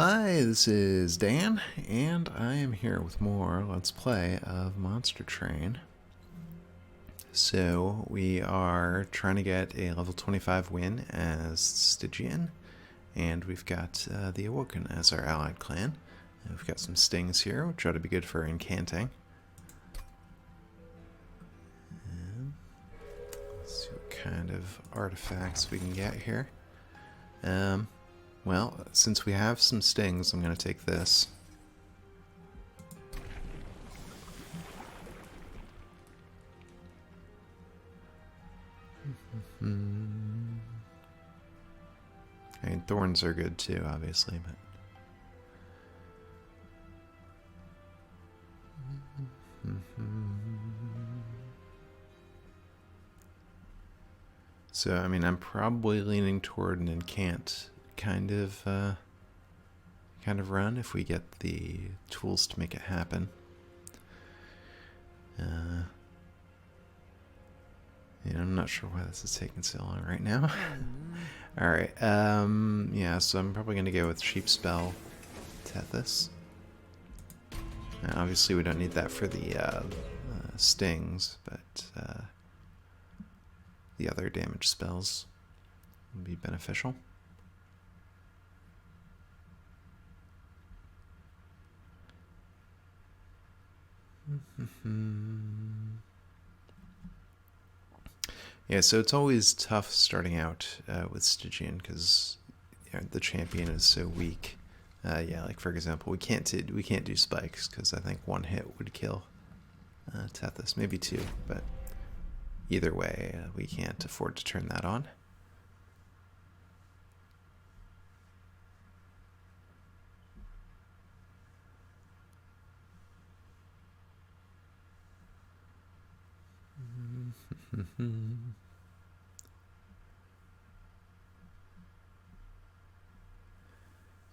Hi, this is Dan, and I am here with more Let's Play of Monster Train. So, we are trying to get a level 25 win as Stygian, and we've got the Awoken as our allied clan. And we've got some stings here, which ought to be good for Incanting. And let's see what kind of artifacts we can get here. Well, since we have some stings, I'm going to take this. I mean, thorns are good too, obviously, but... So, I mean, I'm probably leaning toward an incant kind of run if we get the tools to make it happen. Yeah, I'm not sure why this is taking so long right now. Alright, yeah, so I'm probably going to go with Sheep Spell Tethys. Obviously we don't need that for the stings, but the other damage spells would be beneficial. Yeah, so it's always tough starting out with Stygian because the champion is so weak. Yeah, like for example, we can't do spikes because I think one hit would kill Tethys, maybe two, but either way, we can't afford to turn that on.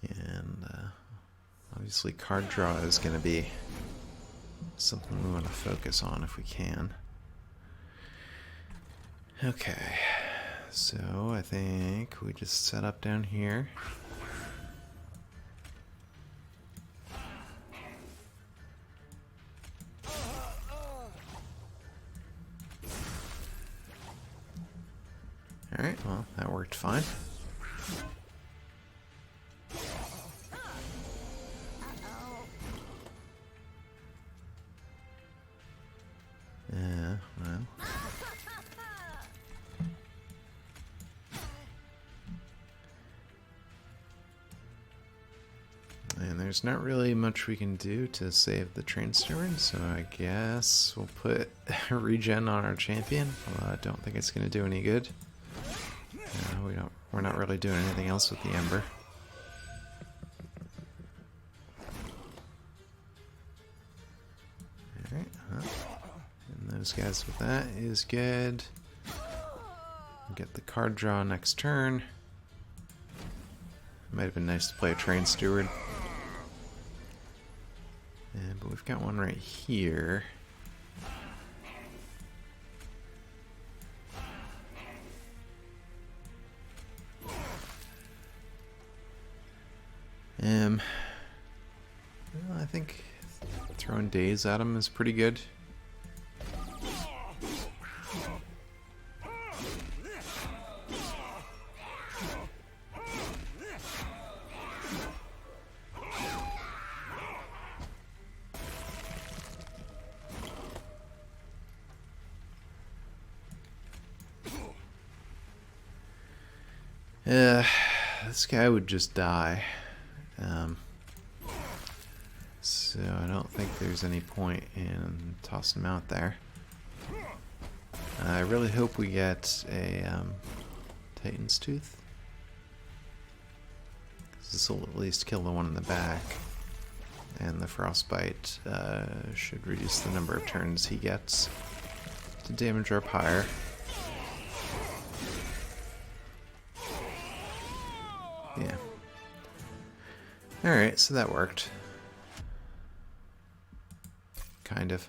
And obviously card draw is going to be something we want to focus on if we can. Okay, so I think we just set up down here. Alright, well, that worked fine. Yeah, well. And there's not really much we can do to save the train steward, so I guess we'll put regen on our champion. Although I don't think it's going to do any good. We're not really doing anything else with the Ember. Alright, and those guys with that is good. Get the card draw next turn. Might have been nice to play a train steward. But we've got one right here. Well, I think throwing days at him is pretty good. This guy would just die. So I don't think there's any point in tossing him out there. I really hope we get a Titan's Tooth. This will at least kill the one in the back. And the Frostbite should reduce the number of turns he gets to damage our pyre. Yeah. Alright, so that worked. Kind of.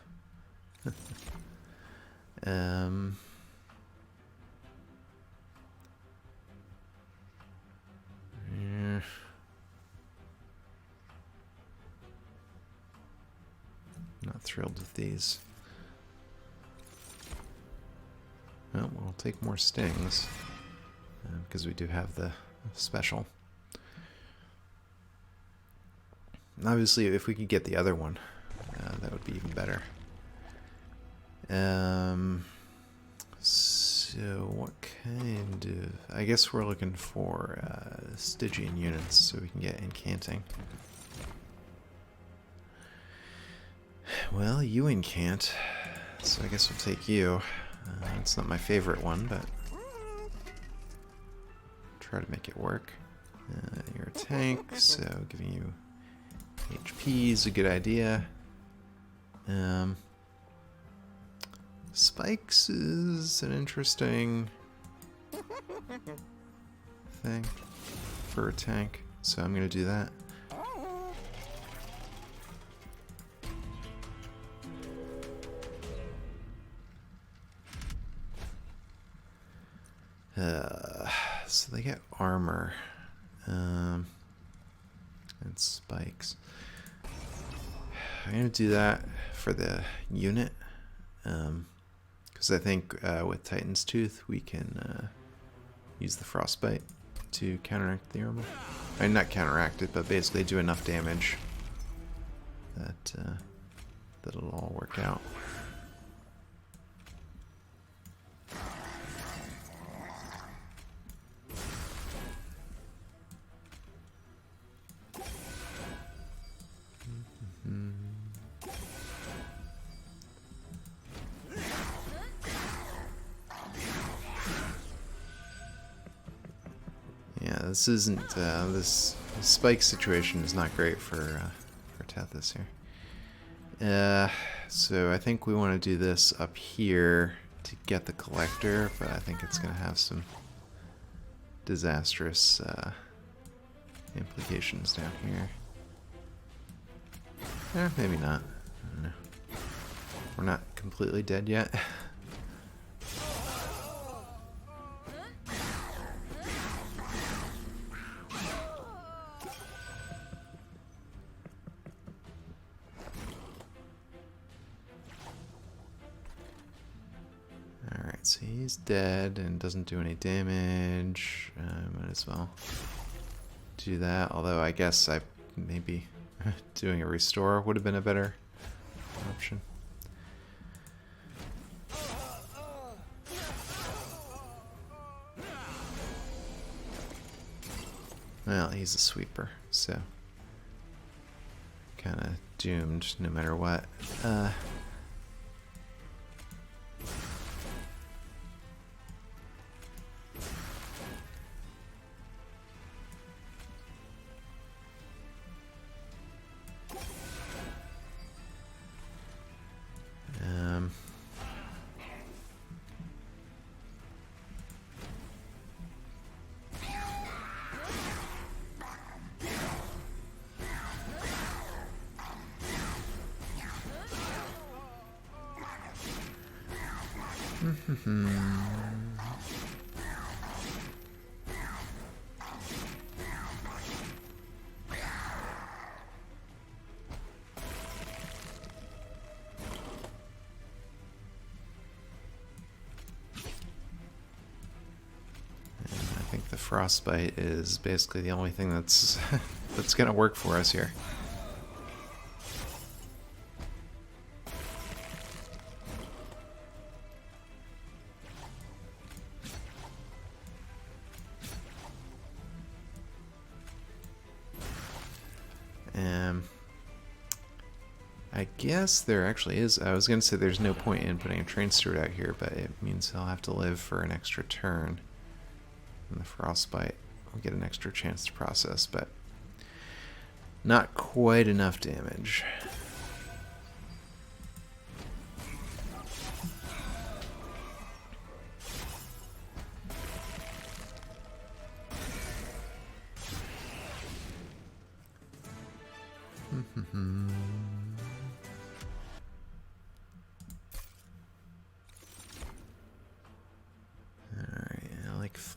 thrilled with these. Well, we'll take more stings, because we do have the special. And obviously, if we could get the other one, that would be even better. So what kind of... I guess we're looking for Stygian units so we can get Incanting. Well, you incant, so I guess we'll take you. It's not my favorite one, but try to make it work. You're a tank, so giving you HP is a good idea. Spikes is an interesting thing for a tank, so I'm going to do that. So they get armor and spikes. I'm going to do that for the unit, because I think with Titan's Tooth we can use the frostbite to counteract the armor. I mean, not counteract it, but basically do enough damage that it'll all work out. Yeah, this isn't, this spike situation is not great for Tethys here. So I think we want to do this up here to get the collector, but I think it's going to have some disastrous implications down here. Maybe not. I don't know. We're not completely dead yet. Alright, so he's dead and doesn't do any damage. Might as well do that, although I guess maybe doing a restore would have been a better option. Well, he's a sweeper, so kind of doomed no matter what. I think the frostbite is basically the only thing that's that's gonna work for us here. I guess there actually is. I was going to say there's no point in putting a train steward out here, but it means he'll have to live for an extra turn. And the frostbite will get an extra chance to process, but not quite enough damage.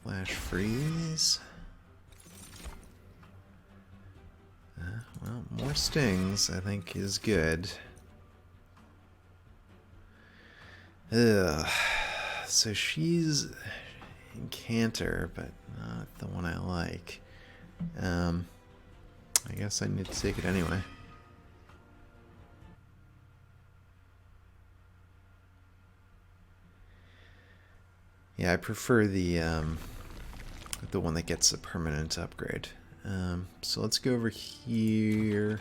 Flash freeze. Well, more stings I think is good. Ugh. So she's Incanter, but not the one I like. I guess I need to take it anyway. Yeah, I prefer the one that gets a permanent upgrade. So let's go over here.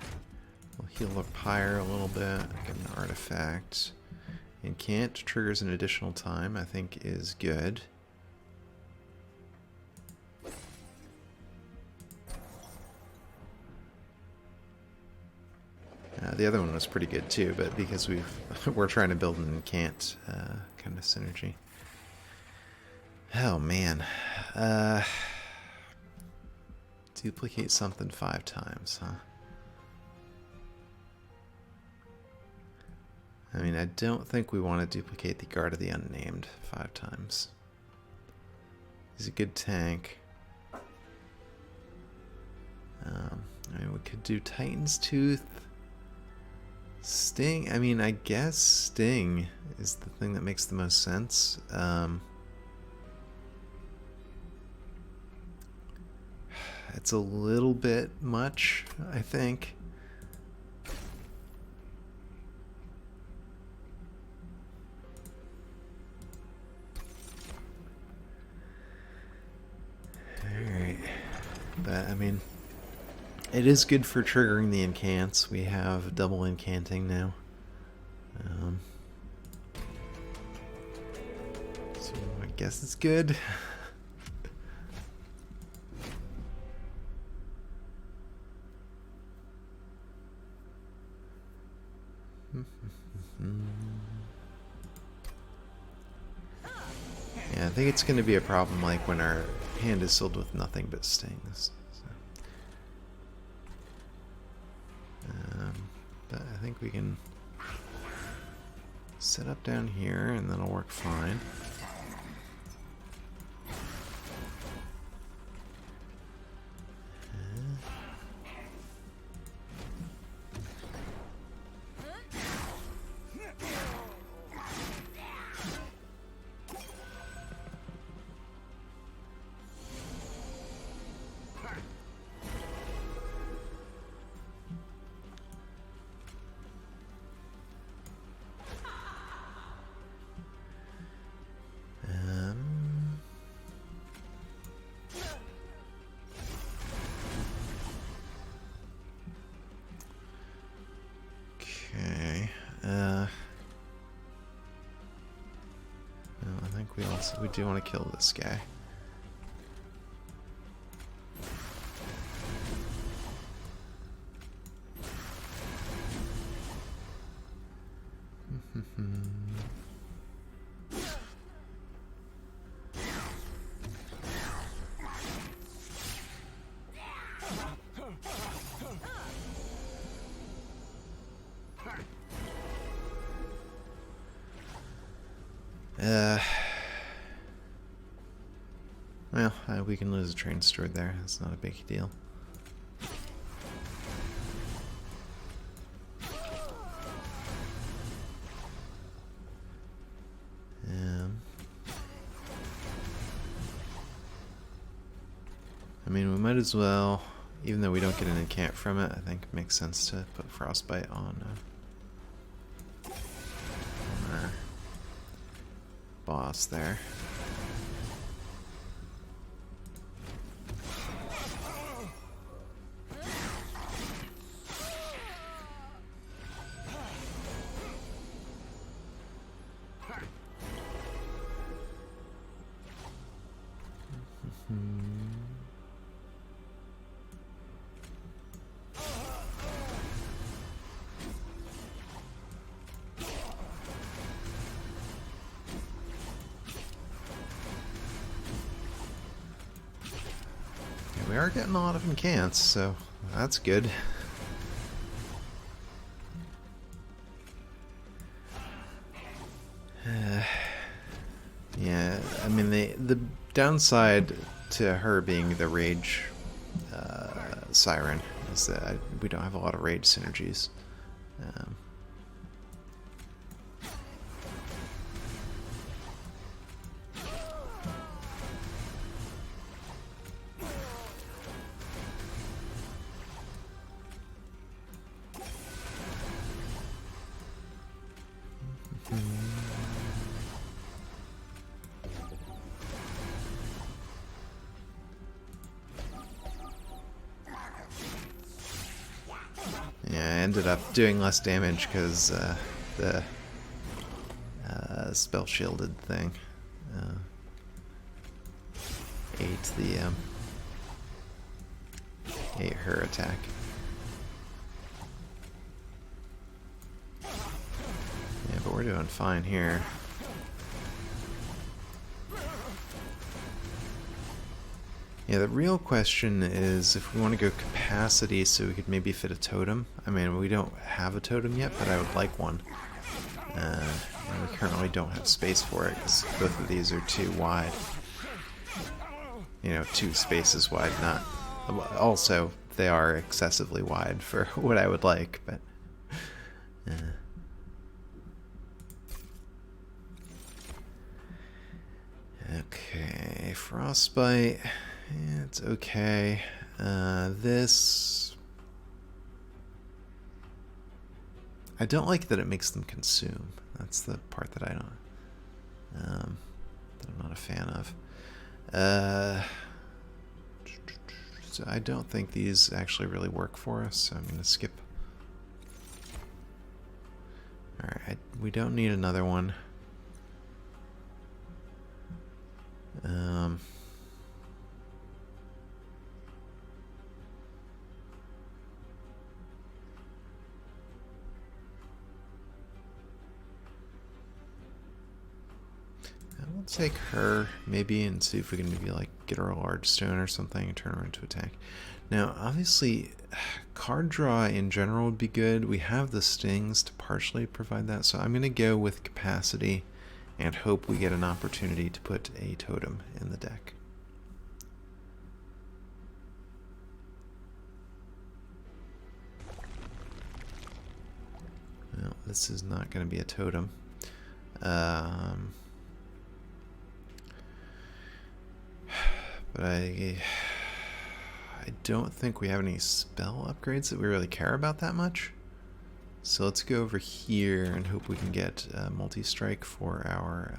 We'll heal our pyre a little bit. Get an artifact. Incant triggers an additional time, I think is good. The other one was pretty good too, but because we're trying to build an incant kind of synergy. Oh man. Duplicate something 5 times, huh? I mean, I don't think we want to duplicate the Guard of the Unnamed 5 times. He's a good tank. I mean, we could do Titan's Tooth. Sting, I mean, I guess Sting is the thing that makes the most sense. It's a little bit much, I think. Alright. But, I mean, it is good for triggering the incants. We have double incanting now. So I guess it's good. Yeah, I think it's going to be a problem like when our hand is filled with nothing but stings. But I think we can set up down here and that'll work fine. We do want to kill this guy. Well, we can lose a train stored there. That's not a big deal. I mean, we might as well, even though we don't get an incant from it, I think it makes sense to put Frostbite on our boss there. We are getting a lot of incants, so that's good. Yeah, I mean the downside to her being the rage siren is that we don't have a lot of rage synergies. Yeah, I ended up doing less damage because the spell shielded thing ate her attack. Yeah, but we're doing fine here. Yeah, the real question is if we want to go capacity so we could maybe fit a totem. I mean, we don't have a totem yet, but I would like one. And we currently don't have space for it because both of these are too wide. You know, 2 spaces wide, not... Also, they are excessively wide for what I would like, but... Okay, Frostbite... It's okay. This... I don't like that it makes them consume. That's the part that I don't... that I'm not a fan of. So I don't think these actually really work for us, so I'm going to skip. Alright, we don't need another one. We'll take her, maybe, and see if we can maybe, like, get her a large stone or something and turn her into attack. Now, obviously, card draw in general would be good. We have the stings to partially provide that, so I'm going to go with capacity and hope we get an opportunity to put a totem in the deck. No, this is not going to be a totem. But I don't think we have any spell upgrades that we really care about that much. So let's go over here and hope we can get multi-strike for our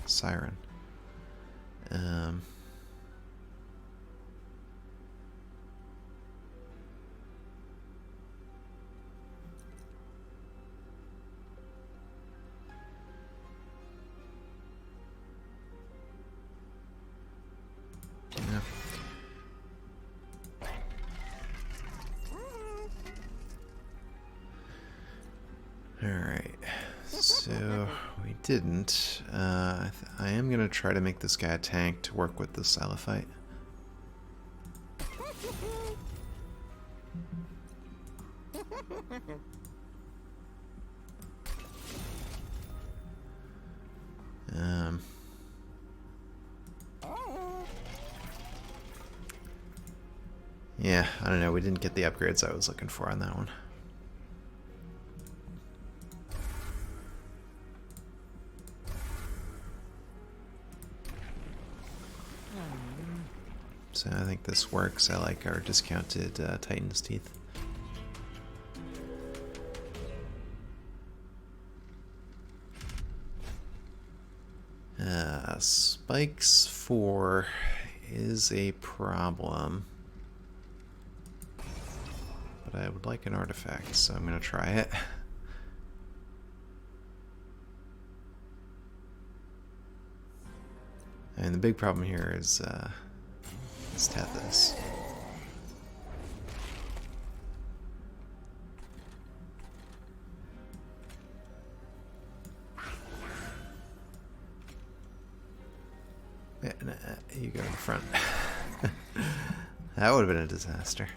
Siren. Alright, so we didn't. I am going to try to make this guy a tank to work with the Silophyte. Yeah, I don't know, we didn't get the upgrades I was looking for on that one. So I think this works. I like our discounted Titan's Teeth. Spikes 4 is a problem. But I would like an artifact, so I'm going to try it. And the big problem here is Tethys. Yeah, nah, you go in front. That would have been a disaster.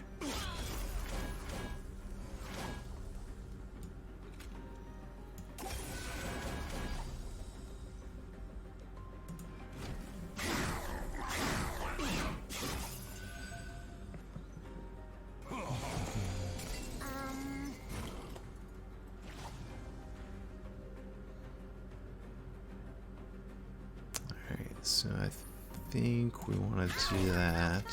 So I think we want to do that.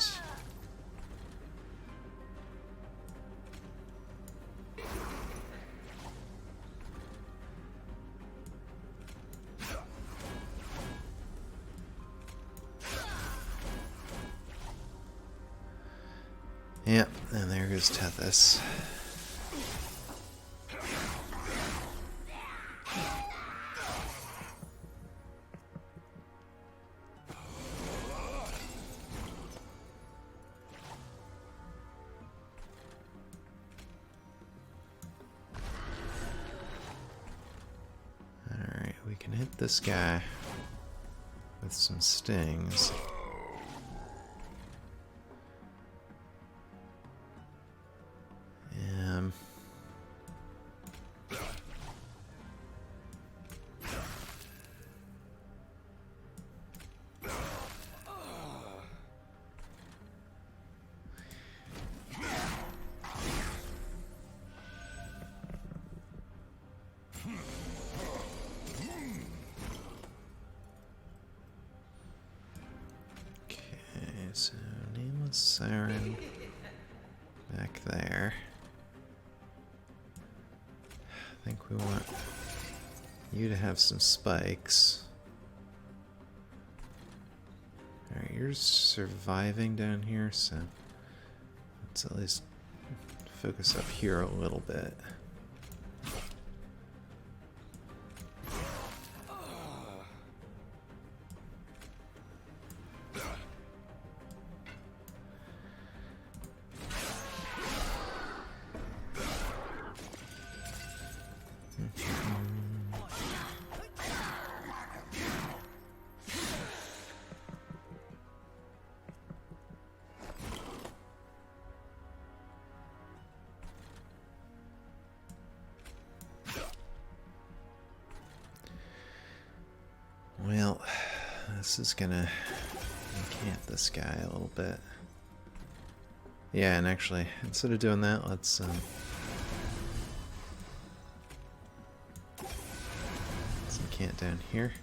Yep, and there goes Tethys. this guy with some stings. So, nameless siren back there. I think we want you to have some spikes. Alright, you're surviving down here, so let's at least focus up here a little bit. Well, this is gonna encamp this guy a little bit. Yeah, and actually, instead of doing that, let's encamp down here.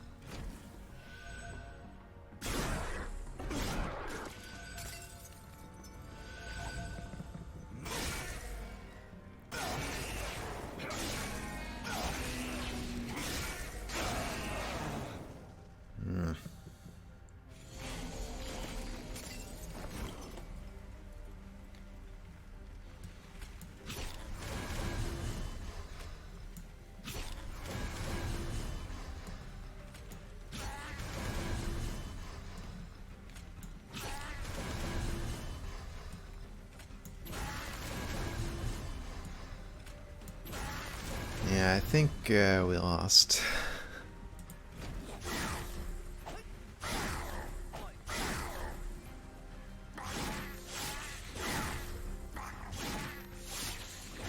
Yeah, I think we lost.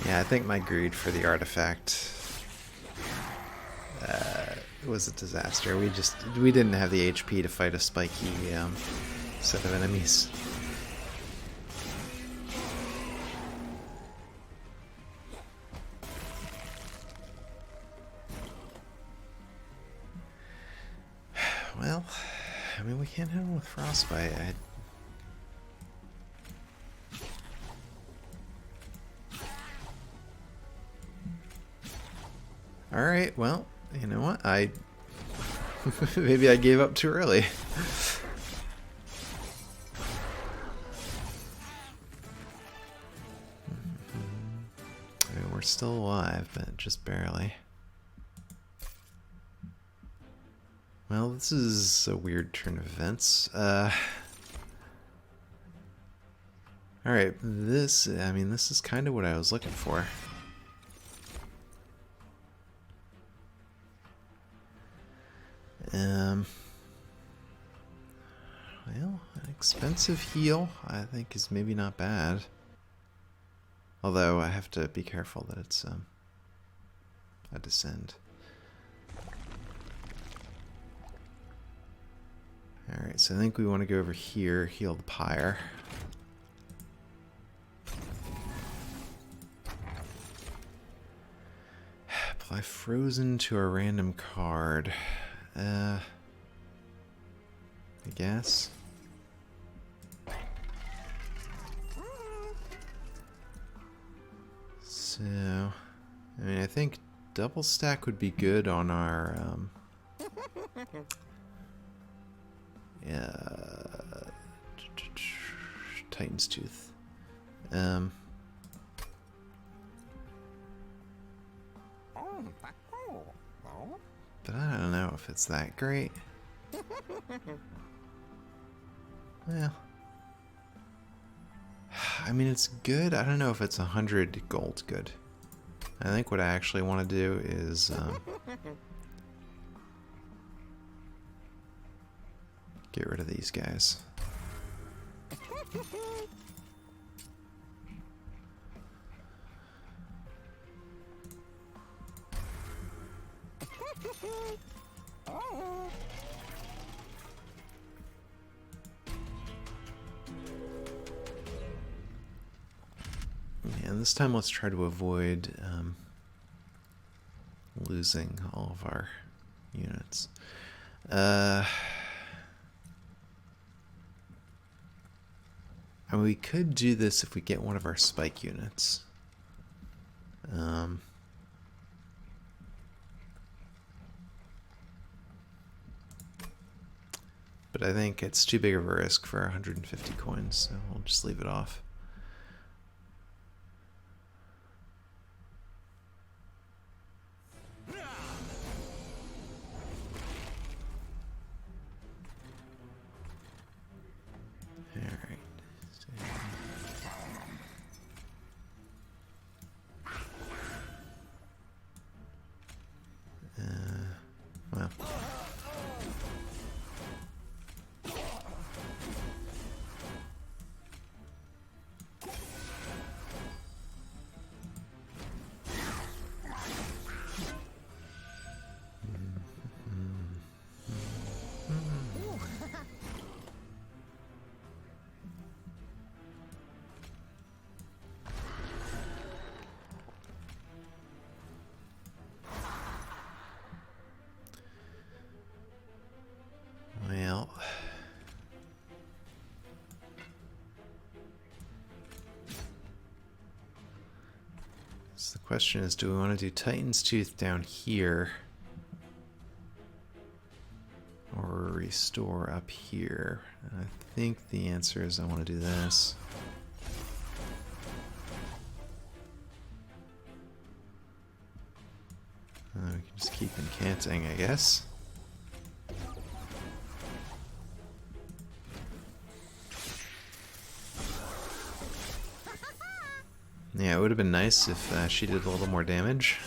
Yeah, I think my greed for the artifact was a disaster. We didn't have the HP to fight a spiky set of enemies. Well, I mean, we can't hit him with frostbite. Alright, well, you know what? Maybe I gave up too early. I mean, we're still alive, but just barely. Well, this is a weird turn of events. Alright, this is kind of what I was looking for. Well, an expensive heal, I think, is maybe not bad. Although, I have to be careful that it's, a descend. Alright, so I think we want to go over here, heal the pyre. Apply frozen to a random card. I guess. So, I mean, I think double stack would be good on our, Titan's Tooth. But I don't know if it's that great. Well, I mean, it's good. I don't know if it's 100 gold good. I think what I actually want to do is Get rid of these guys. And this time let's try to avoid losing all of our units. And we could do this if we get one of our spike units. But I think it's too big of a risk for 150 coins, so we'll just leave it off. Well. Well, so the question is, do we want to do Titan's Tooth down here or restore up here? And I think the answer is I want to do this. We can just keep incanting, I guess. Yeah, it would have been nice if she did a little more damage.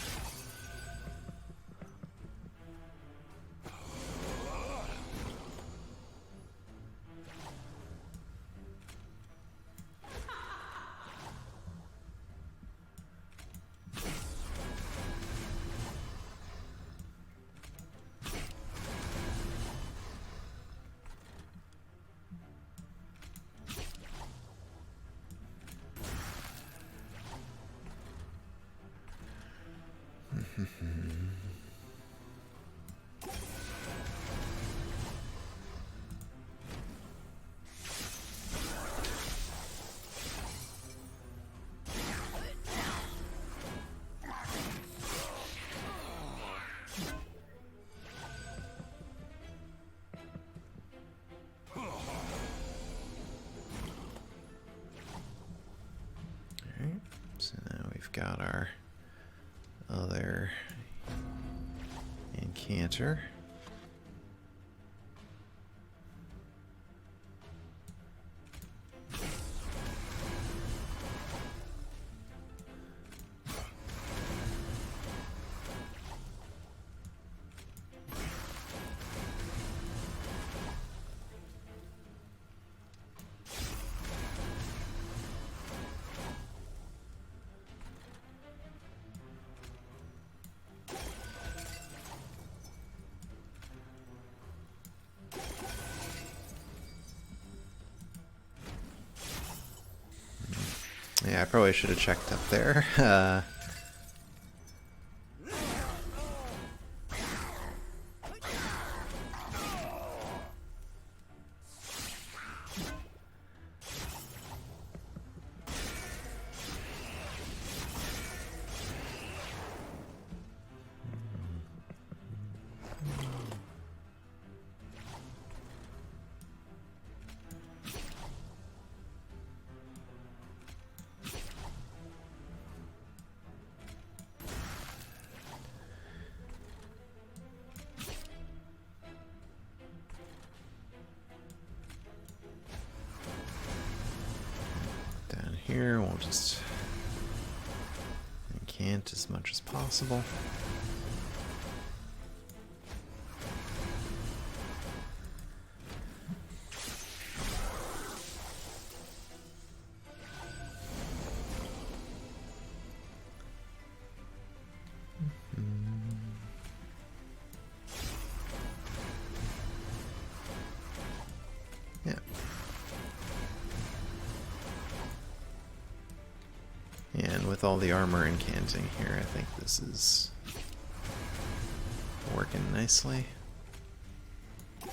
So now we've got our other incanter. Yeah, I probably should have checked up there. Here, we'll just incant as much as possible. And with all the armor incanting here, I think this is working nicely. The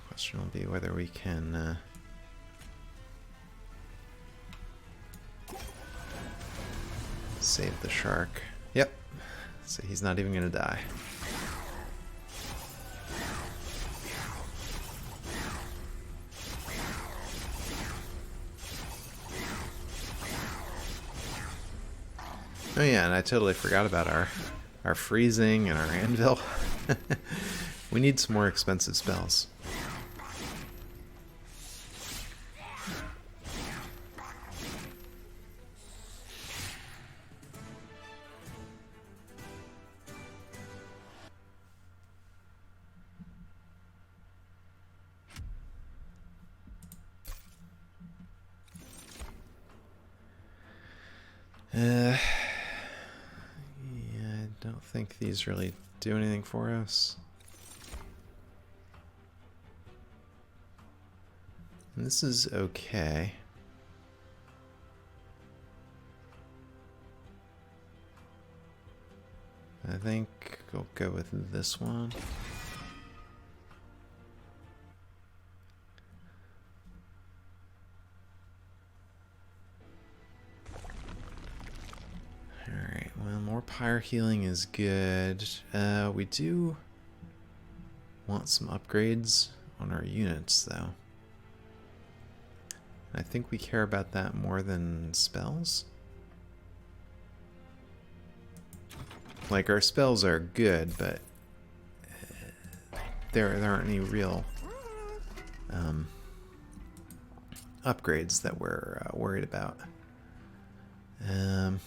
question will be whether we can save the shark. Yep. So he's not even gonna die. Oh yeah, and I totally forgot about our freezing and our anvil. We need some more expensive spells. Yeah, I don't think these really do anything for us. And this is okay. I think I'll go with this one. Alright, well, more pyre healing is good. We do want some upgrades on our units, though. I think we care about that more than spells. Like, our spells are good, but there aren't any real upgrades that we're worried about. I'm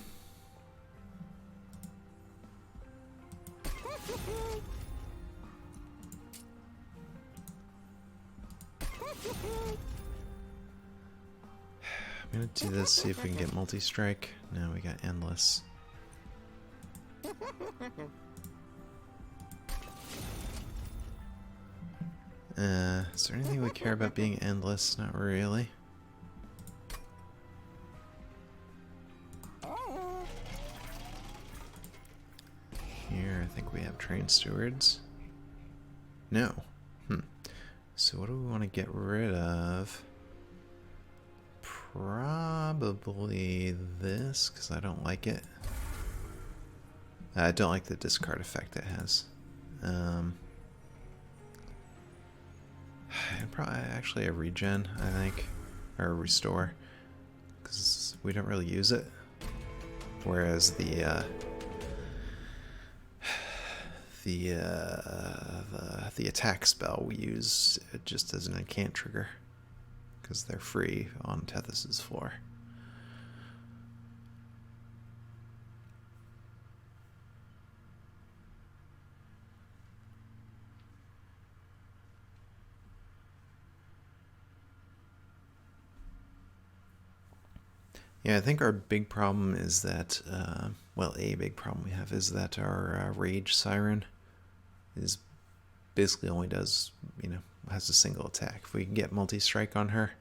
gonna do this, see if we can get multi-strike. No, we got endless. Is there anything we care about being endless? Not really. Here, I think we have train stewards. No. So what do we want to get rid of? Probably this, because I don't like it. I don't like the discard effect it has. Probably actually a regen, I think, or a restore, because we don't really use it. Whereas the attack spell we use just as an incant trigger, because they're free on Tethys's floor. Yeah, I think our big problem is that, well, a big problem we have is that our Rage Siren is basically only does, has a single attack. If we can get multi-strike on her,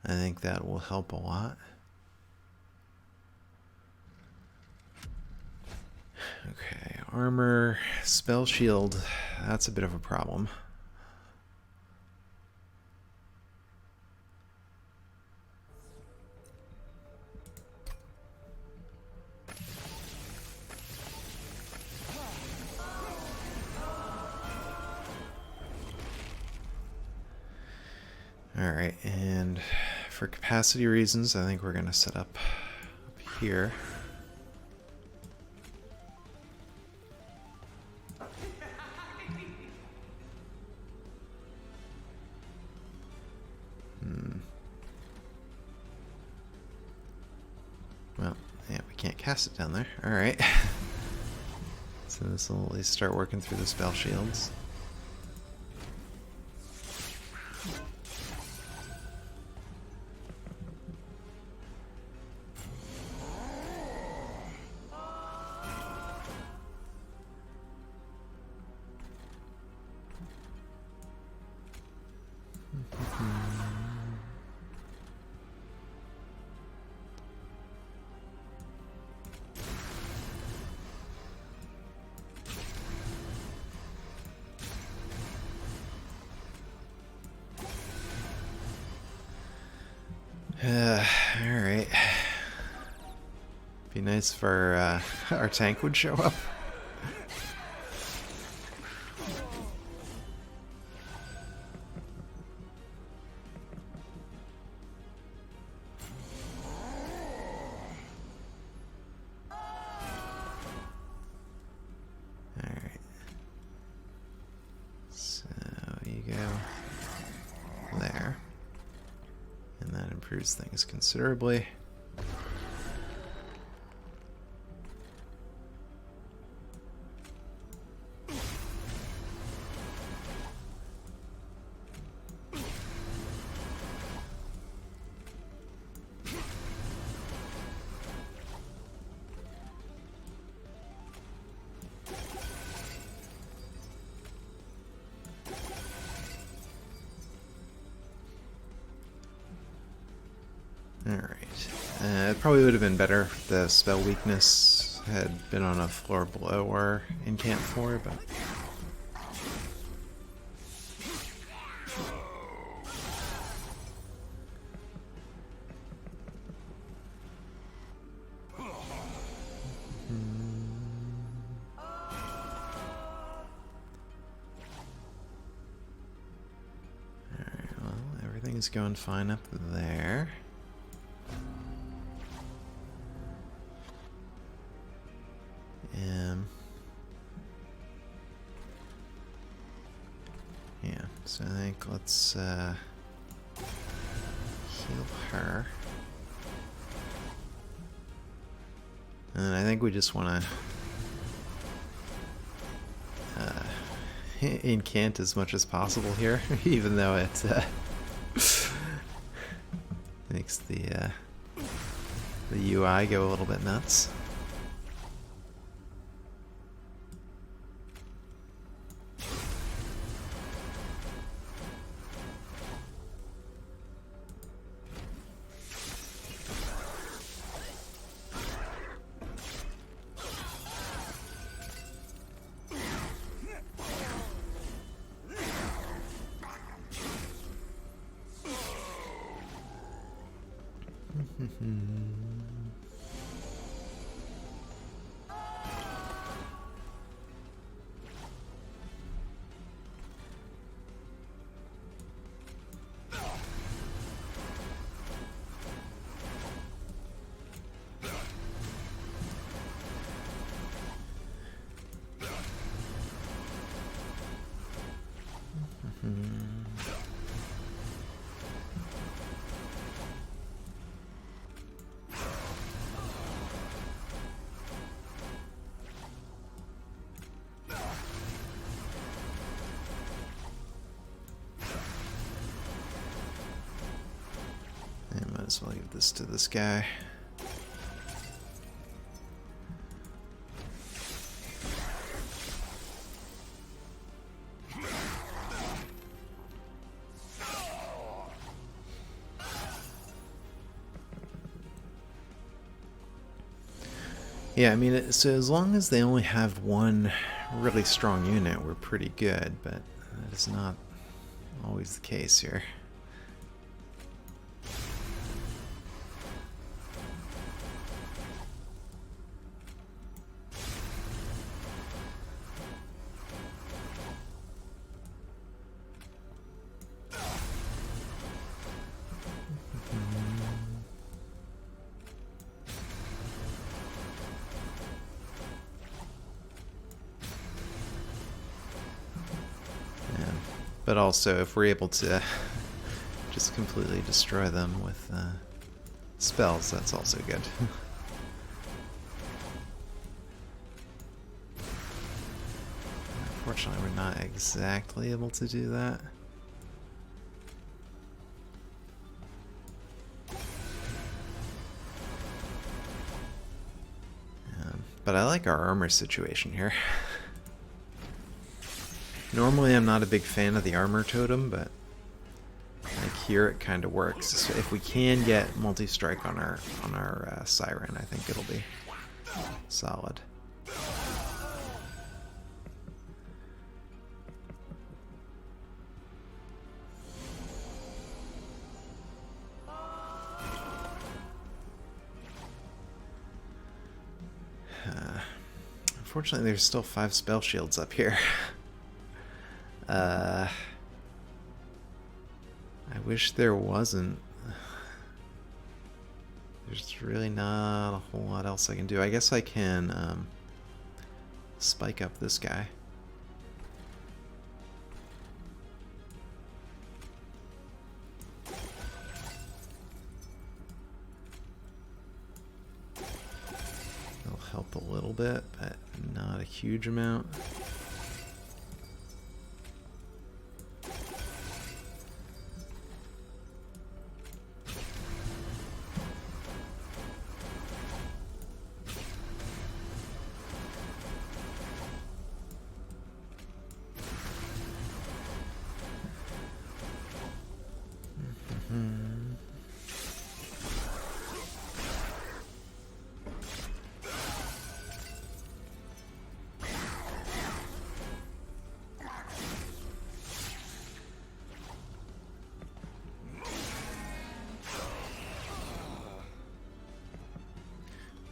I think that will help a lot. Okay, armor, spell shield, that's a bit of a problem. Alright, and for capacity reasons, I think we're going to set up here. Well, yeah, we can't cast it down there. Alright. So this will at least start working through the spell shields. Alright. Be nice for our tank would show up. Alright. So you go there. And that improves things considerably. Alright. It probably would have been better if the spell weakness had been on a floor below our incant 4, but... Alright, well, everything's going fine up there. Yeah, so I think let's heal her. And I think we just want to incant as much as possible here, even though it makes the UI go a little bit nuts. I might as well give this to this guy. Yeah, I mean, so as long as they only have one really strong unit, we're pretty good, but that is not always the case here. But also, if we're able to just completely destroy them with spells, that's also good. Unfortunately, we're not exactly able to do that. But I like our armor situation here. Normally I'm not a big fan of the armor totem, but like here it kind of works. So if we can get multi-strike on our Siren, I think it'll be solid. Unfortunately, there's still 5 spell shields up here. I wish there wasn't. There's really not a whole lot else I can do. I guess I can spike up this guy. It'll help a little bit, but not a huge amount.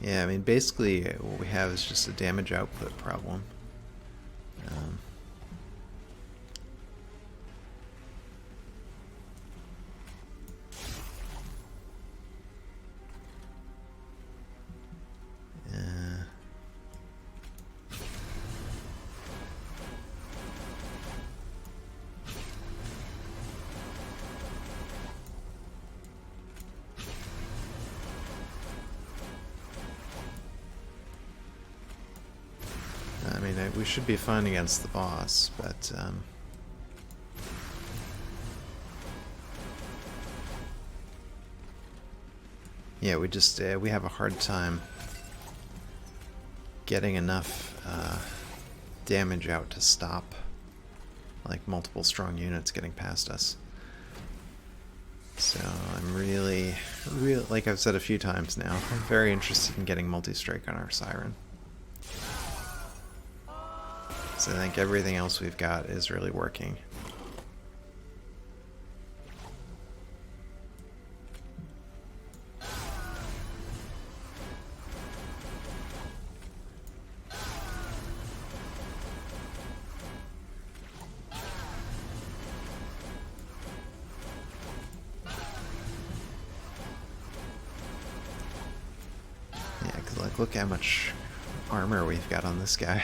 Yeah, I mean, basically what we have is just a damage output problem. I mean, we should be fine against the boss, but yeah, we just we have a hard time getting enough damage out to stop like multiple strong units getting past us. So I'm really, like I've said a few times now, I'm very interested in getting multi-strike on our Siren. So I think everything else we've got is really working. Yeah, because like, look how much armor we've got on this guy.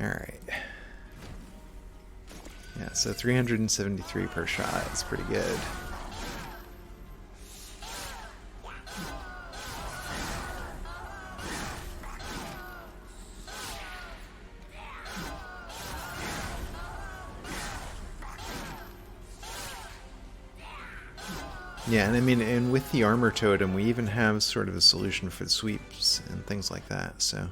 Alright. Yeah, so 373 per shot is pretty good. Yeah, and I mean, and with the armor totem, we even have sort of a solution for the sweeps and things like that, so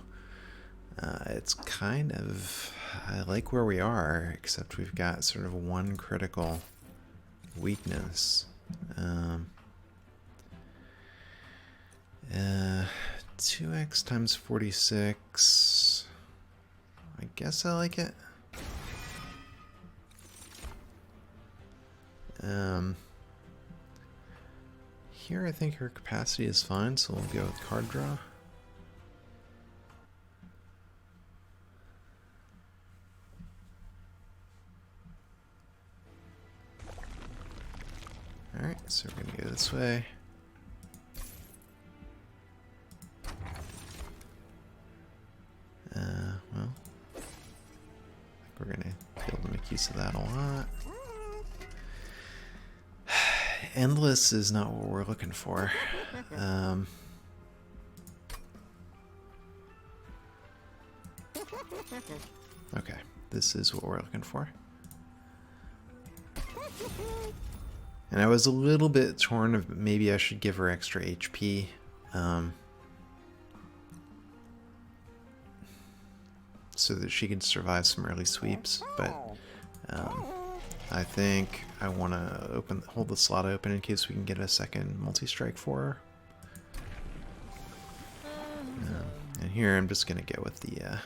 it's kind of, I like where we are, except we've got sort of one critical weakness. 2x times 46, I guess I like it. Here I think her capacity is fine, so we'll go with card draw. Alright, so we're gonna go this way. Well, I think we're gonna be able to make use of that a lot. Endless is not what we're looking for. Okay, this is what we're looking for. And I was a little bit torn of maybe I should give her extra HP. So that she can survive some early sweeps, but I think I want to hold the slot open in case we can get a second multi-strike for her. And here I'm just going to go with the...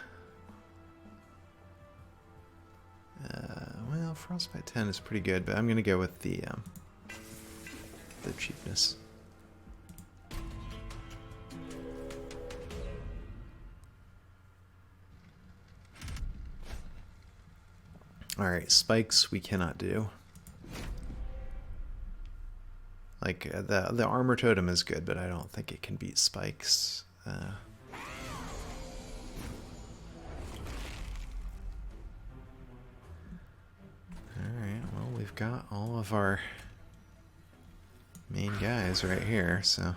well, Frostbite 10 is pretty good, but I'm going to go with the cheapness. Alright, spikes we cannot do. Like, the armor totem is good, but I don't think it can beat spikes. Alright, well, we've got all of our main guys right here, so...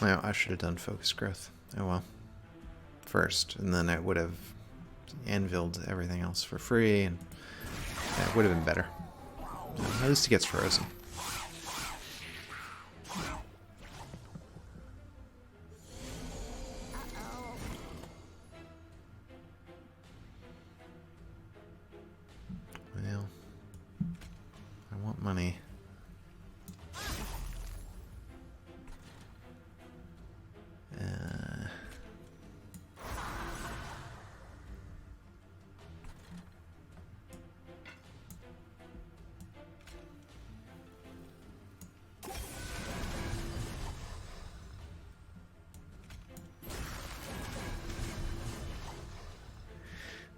Oh, I should have done focus growth. Oh well. First, and then I would have anviled everything else for free, and that would have been better. At least he gets frozen. Well, I want money.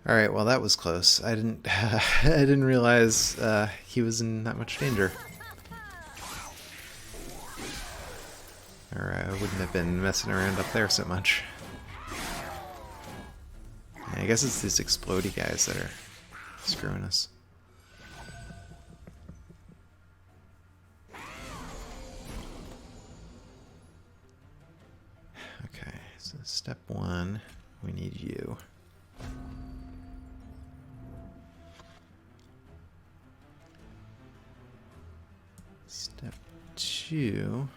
All right, well that was close. I didn't I didn't realize he was in that much danger. Or I wouldn't have been messing around up there so much. I guess it's these explodey guys that are screwing us. Okay, so step one, we need you. Step two,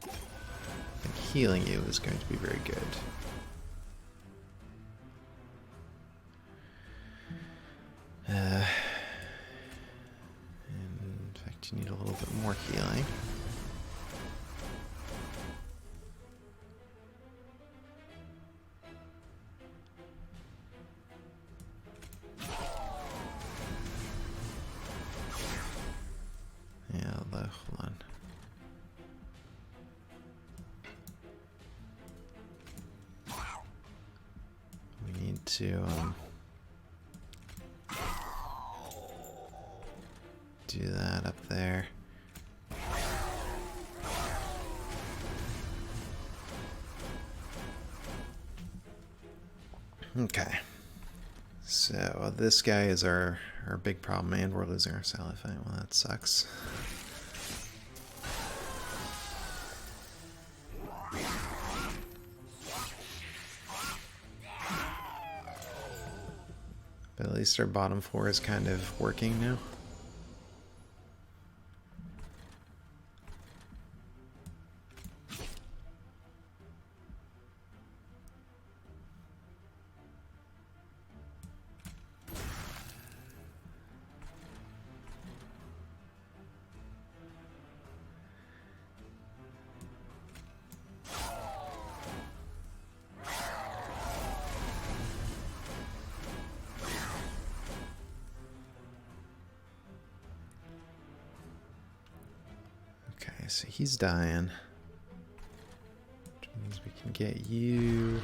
I think healing you is going to be very good. In fact, you need a little bit more healing. Hold on. We need to do that up there. Okay. So this guy is our big problem, and we're losing our Sally fight. Well, that sucks. But at least our bottom floor is kind of working now. Okay, so he's dying. Which means we can get you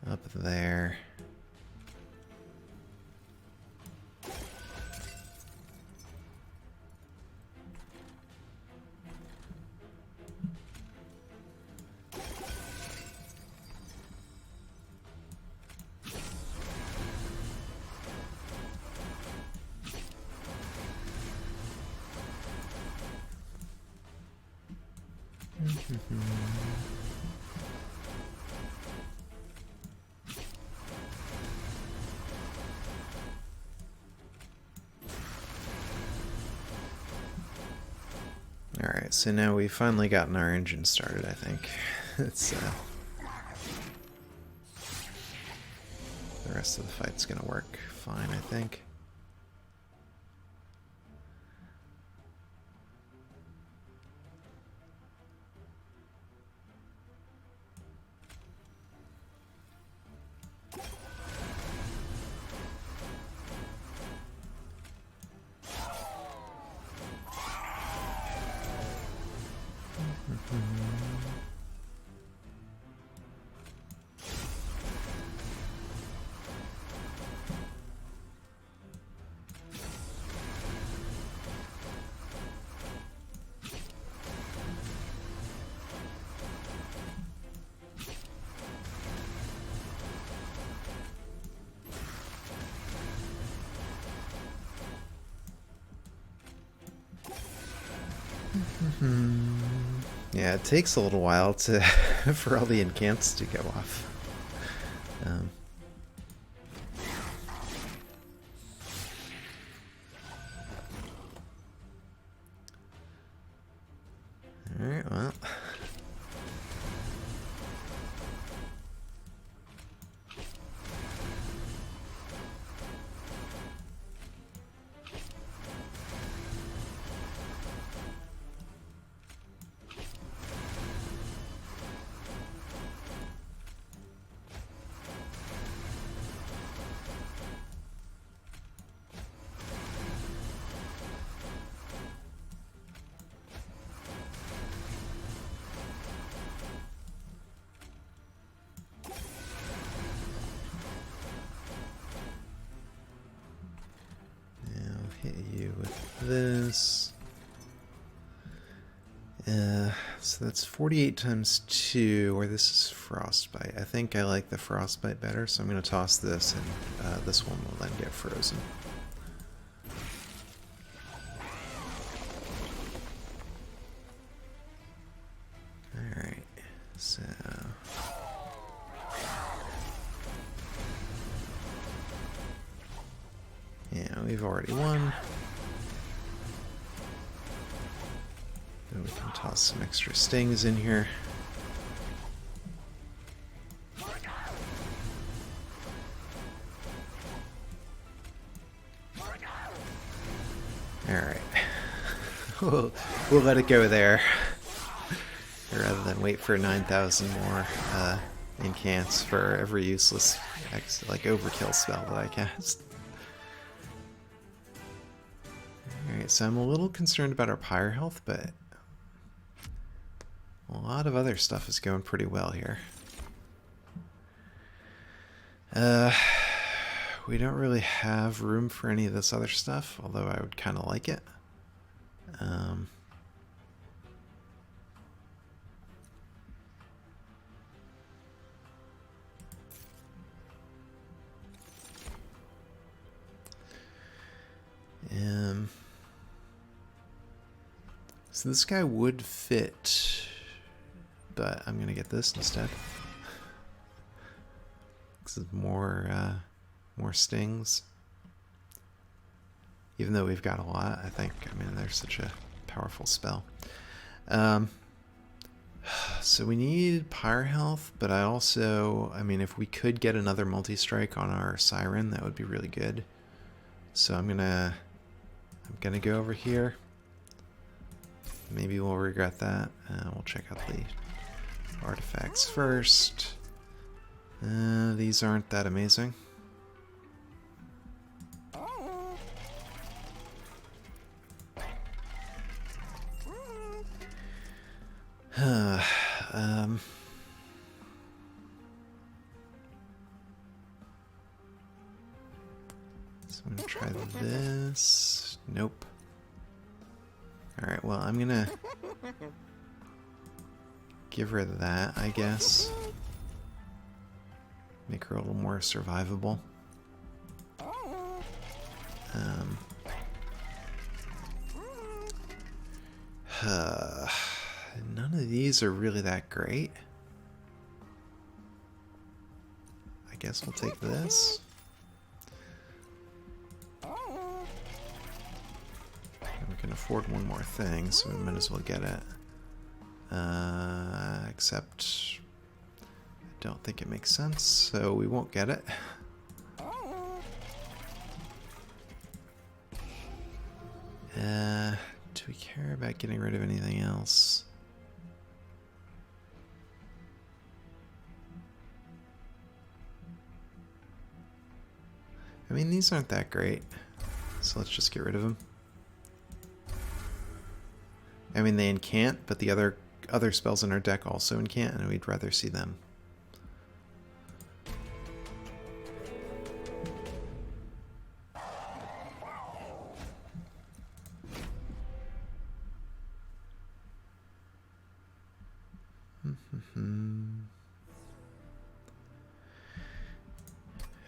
up there. Alright, so now we've finally gotten our engine started, I think. It's, the rest of the fight's gonna work fine, I think. Yeah, it takes a little while to for all the incants to go off. Alright, well. Hit you with this. So that's 48 times 2, or this is Frostbite. I think I like the Frostbite better, so I'm going to toss this, and this one will then get frozen. Alright, so... yeah, we've already won. Then we can toss some extra stings in here. Alright. we'll let it go there. Rather than wait for 9,000 more incants for every useless like overkill spell that I cast. Alright, so I'm a little concerned about our pyre health, but a lot of other stuff is going pretty well here. We don't really have room for any of this other stuff, although I would kind of like it. So this guy would fit, but I'm gonna get this instead. This is more stings. Even though we've got a lot, I think. I mean, they're such a powerful spell. So we need pyre health, but I also, I mean, if we could get another multi-strike on our siren, that would be really good. So I'm gonna go over here. Maybe we'll regret that. We'll check out the artifacts first. These aren't that amazing. So I'm gonna try this. Nope. Alright, well, I'm gonna give her that, I guess. Make her a little more survivable. None of these are really that great. I guess we'll take this. can afford one more thing, so we might as well get it. Except I don't think it makes sense, so we won't get it. Do we care about getting rid of anything else? I mean, these aren't that great, so let's just get rid of them. I mean, they incant, but the other spells in our deck also incant, and we'd rather see them.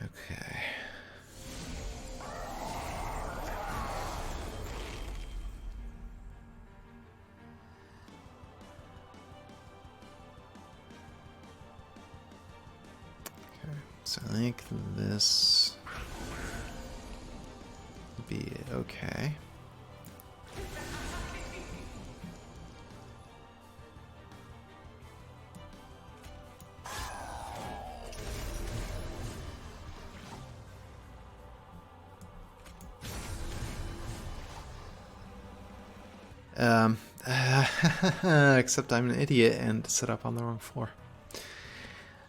Okay. So I think this would be okay. Except I'm an idiot and set up on the wrong floor.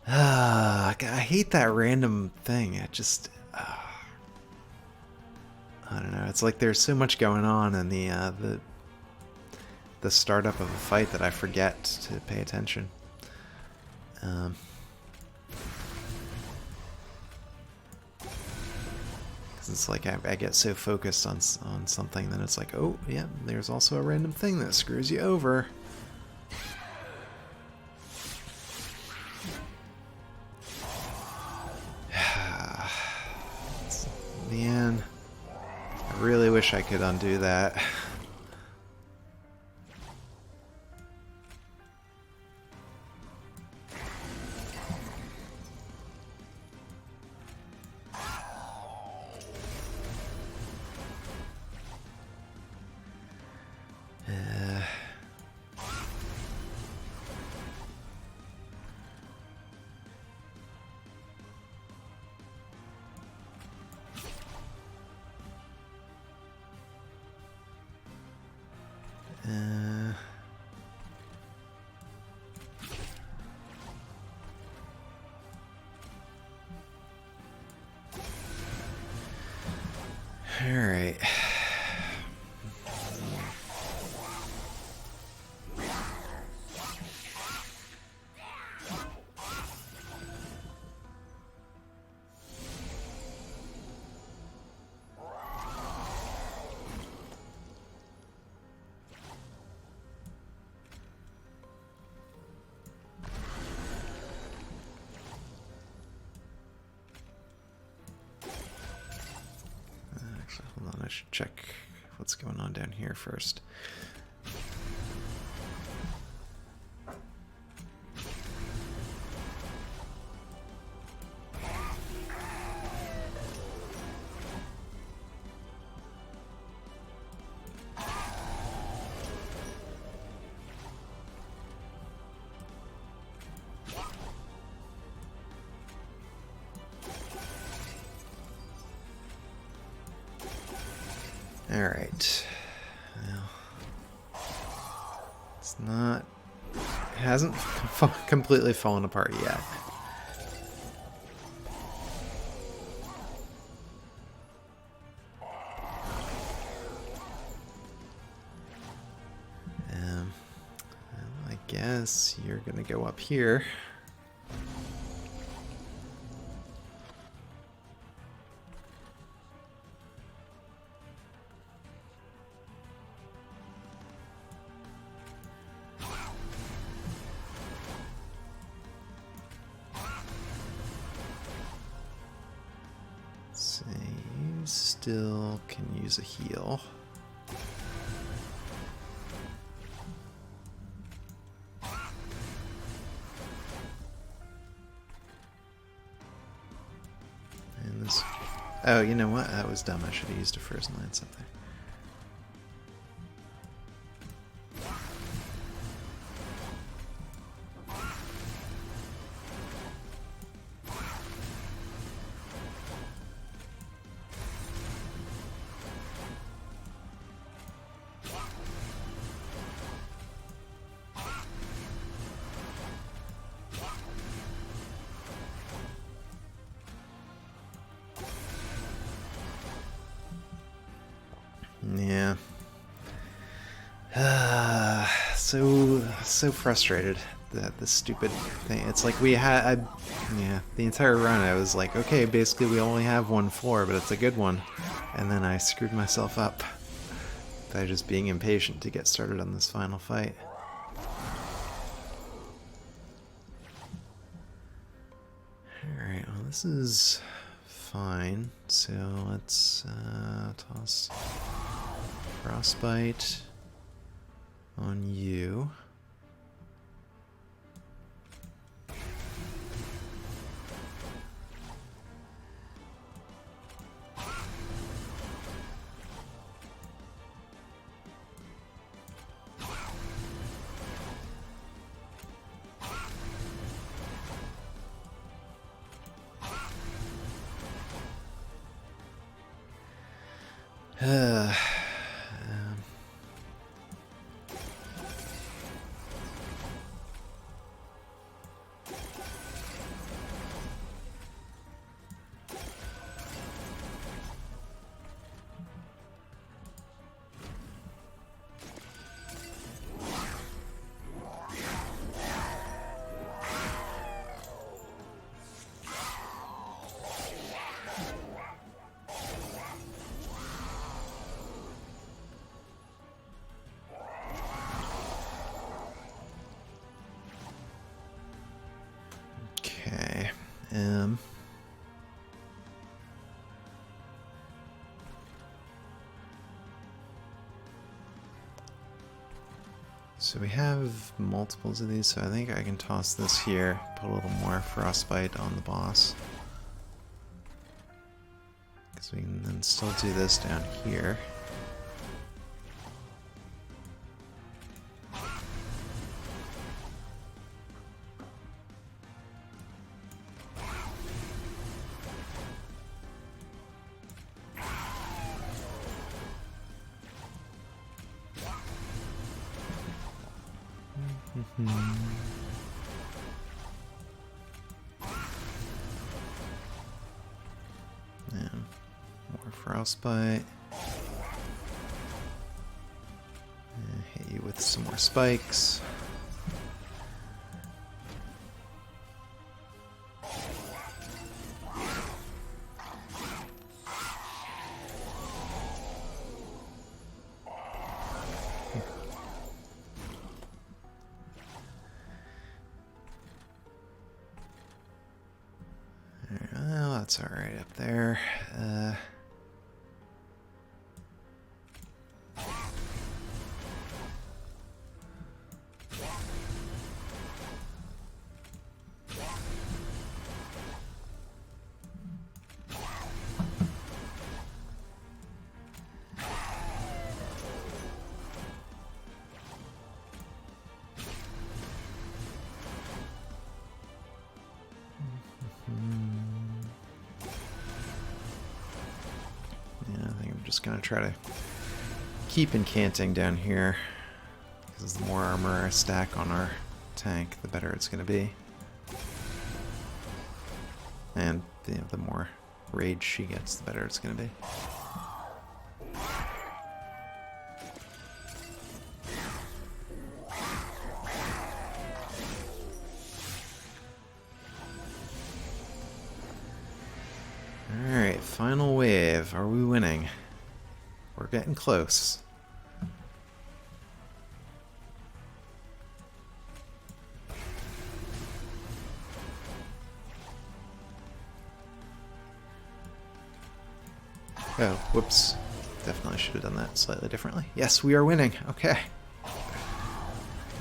I hate that random thing. It just, I don't know. It's like there's so much going on in the startup of a fight that I forget to pay attention. It's like I get so focused on something, then it's like, oh, yeah, there's also a random thing that screws you over. Man, I really wish I could undo that. All right. Hold on, I should check what's going on down here first. All right. Well, it's not. It hasn't completely fallen apart yet. Well, I guess you're gonna go up here. So you still can use a heal. And this. Oh, you know what? That was dumb. I should have used a frozen lance up there. so frustrated that this stupid thing. It's like we had, yeah, the entire run I was like, okay, basically we only have one floor, but it's a good one. And then I screwed myself up by just being impatient to get started on this final fight. Alright, well this is fine. So let's toss Frostbite on you. Okay. So we have multiples of these, so I think I can toss this here, put a little more Frostbite on the boss. Because we can then still do this down here. And more Frostbite. And hit you with some more spikes. Well, that's alright up there. Just gonna try to keep incanting down here, because the more armor I stack on our tank, the better it's gonna be. And the more rage she gets, the better it's gonna be. Alright, final wave. Are we winning? We're getting close. Oh, whoops. Definitely should have done that slightly differently. Yes, we are winning. Okay.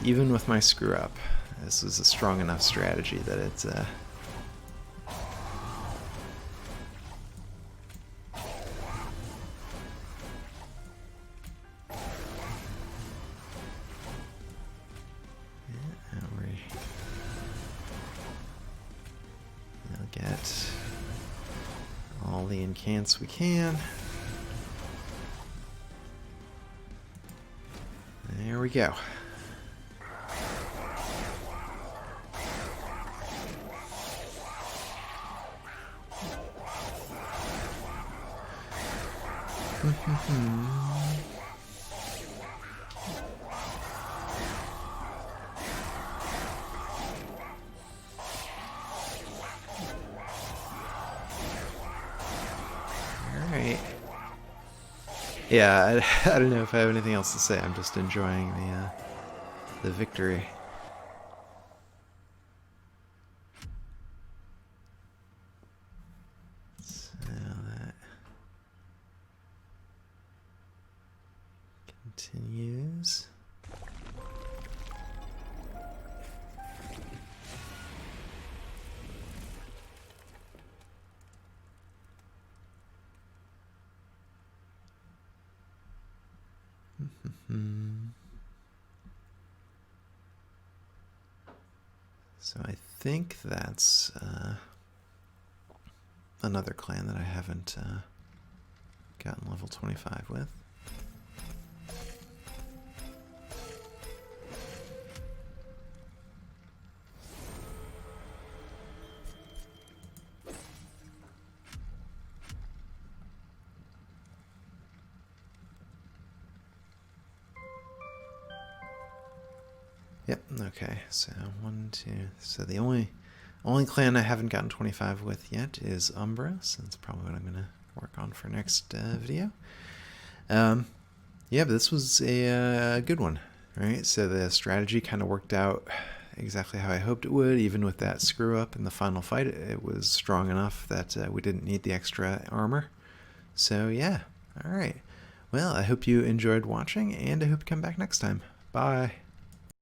Even with my screw up, this is a strong enough strategy that it's get all the incants we can. There we go. Yeah, I don't know if I have anything else to say. I'm just enjoying the victory. So that continues. So I think that's another clan that I haven't gotten level 25 with. Yep, okay, so 1, 2, so the only clan I haven't gotten 25 with yet is Umbra, so that's probably what I'm going to work on for next video. Yeah, but this was a good one, right? So the strategy kind of worked out exactly how I hoped it would. Even with that screw up in the final fight, it was strong enough that we didn't need the extra armor. So yeah, all right. Well, I hope you enjoyed watching, and I hope you come back next time. Bye.